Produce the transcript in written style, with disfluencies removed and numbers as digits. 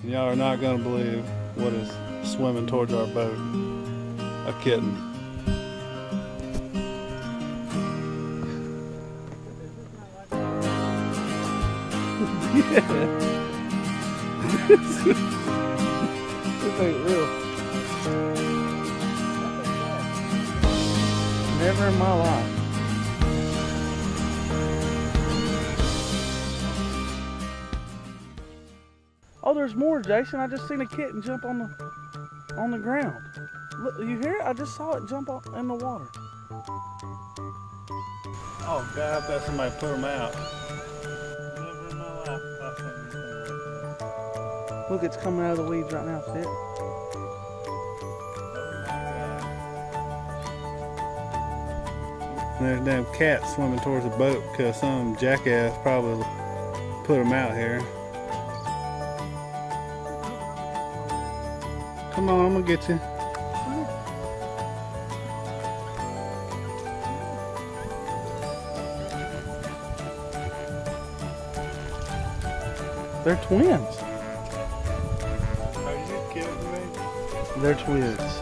Y'all are not gonna believe what is swimming towards our boat. A kitten. Yeah. This ain't real. Never in my life. Oh, there's more, Jason. I just seen a kitten jump on the ground. Look, you hear it? I just saw it jump in the water. Oh God, I bet somebody put them out. Never in my life thought something was gonna happen. Look, it's coming out of the weeds right now. See it? There's a damn cat swimming towards the boat because some jackass probably put them out here. Come on, I'm gonna get you. They're twins. Are you kidding me? They're twins.